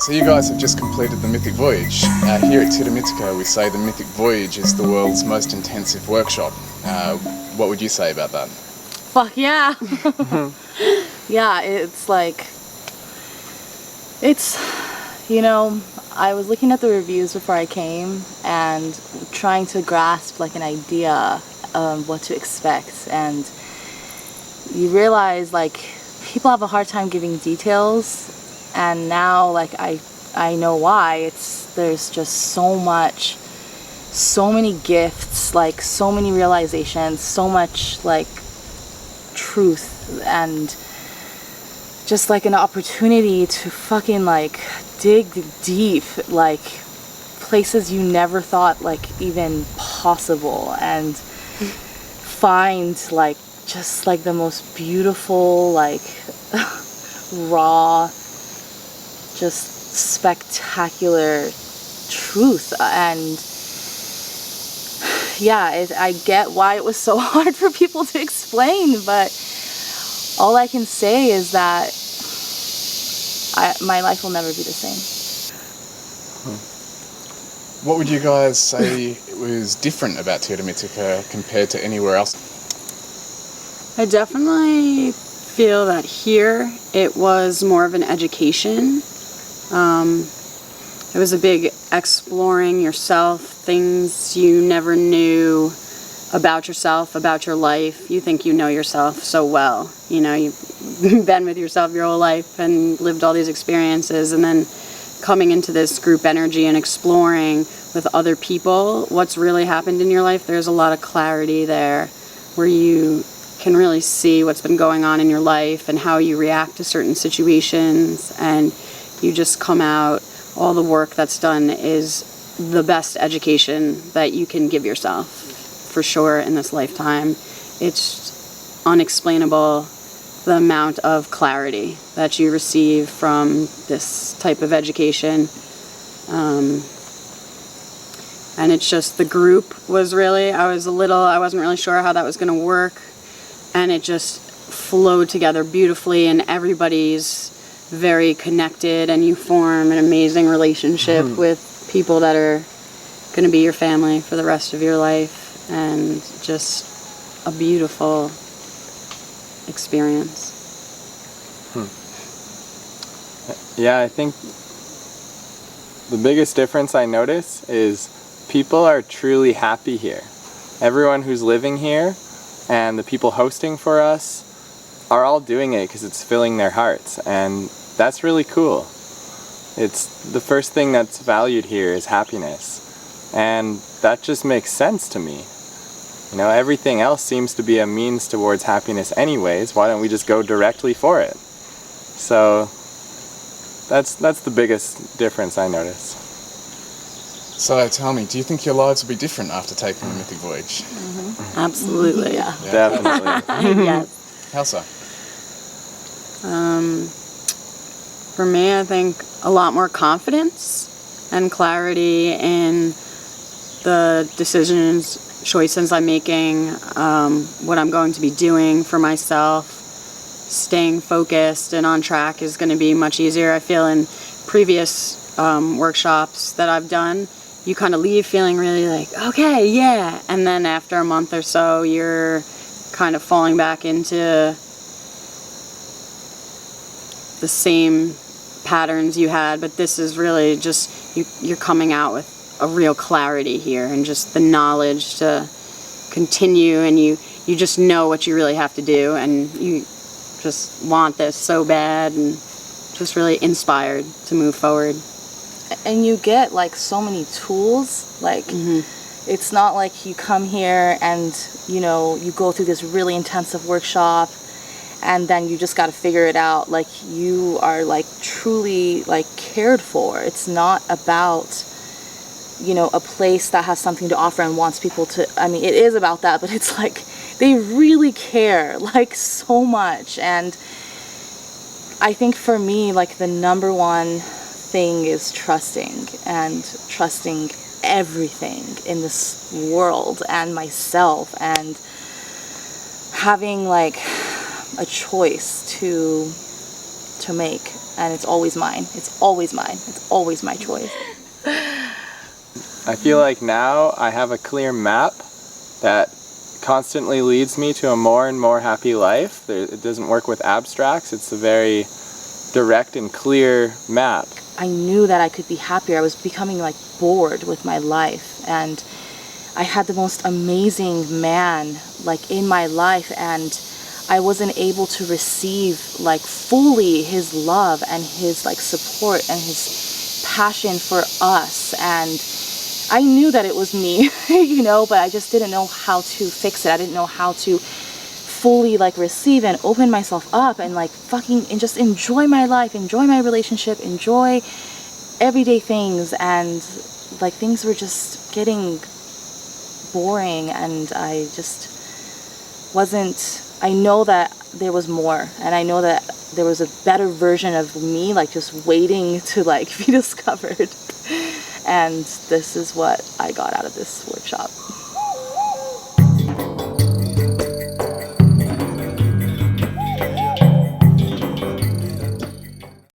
So you guys have just completed the Mythic Voyage. Here at TierraMitica we say the Mythic Voyage is the world's most intensive workshop. What would you say about that? Fuck yeah! Yeah, it's like, you know, I was looking at the reviews before I came and trying to grasp like an idea of what to expect, and you realize like people have a hard time giving details, and now like I know why. There's just so many gifts, like so many realizations, so much like truth, and just like an opportunity to fucking like dig deep, like places you never thought like even possible, and find like just like the most beautiful, like raw, just spectacular truth. And yeah, I get why it was so hard for people to explain, but all I can say is that my life will never be the same. What would you guys say was different about TierraMitica compared to anywhere else? I definitely feel that here it was more of an education. It was a big exploring yourself, things you never knew about yourself, about your life. You think you know yourself so well. You know, you've been with yourself your whole life and lived all these experiences, and then coming into this group energy and exploring with other people what's really happened in your life. There's a lot of clarity there where you can really see what's been going on in your life and how you react to certain situations, and you just come out. All the work that's done is the best education that you can give yourself, for sure, in this lifetime. It's unexplainable, the amount of clarity that you receive from this type of education. And it's just, the group was really, I wasn't really sure how that was going to work, and it just flowed together beautifully, and everybody's very connected, and you form an amazing relationship with people that are going to be your family for the rest of your life, and just a beautiful experience. Yeah, I think the biggest difference I notice is people are truly happy here. Everyone who's living here and the people hosting for us are all doing it because it's filling their hearts, and that's really cool. It's the first thing that's valued here is happiness, and that just makes sense to me. You know, everything else seems to be a means towards happiness anyways. Why don't we just go directly for it? So that's the biggest difference I notice. So tell me, do you think your lives will be different after taking the Mythic Voyage? Absolutely. Yeah. Definitely. Yes. How so? For me, I think a lot more confidence and clarity in the decisions, choices I'm making, what I'm going to be doing for myself. Staying focused and on track is going to be much easier. I feel in previous workshops that I've done, you kind of leave feeling really like, okay, yeah, and then after a month or so, you're kind of falling back into the same patterns you had. But this is really just, you're coming out with a real clarity here, and just the knowledge to continue, and you just know what you really have to do, and you just want this so bad, and just really inspired to move forward. And you get like so many tools, like it's not like you come here and you know you go through this really intensive workshop and then you just got to figure it out. Like, you are like truly like cared for. It's not about, you know, a place that has something to offer and wants people to, I mean, it is about that, but it's like they really care like so much. And I think for me, like, the number one thing is trusting, and trusting everything in this world and myself, and having like a choice to make. and it's always mine. It's always mine. It's always my choice. I feel like now I have a clear map that constantly leads me to a more and more happy life. It doesn't work with abstracts. It's a very direct and clear map. I knew that I could be happier. I was becoming like bored with my life, and I had the most amazing man like in my life, and I wasn't able to receive like fully his love and his like support and his passion for us. And I knew that it was me, you know, but I just didn't know how to fix it. I didn't know how to fully like receive and open myself up and like and just enjoy my life, enjoy my relationship, enjoy everyday things. And like things were just getting boring, and I just wasn't, I know that there was more, and I know that there was a better version of me like just waiting to like be discovered. And this is what I got out of this workshop.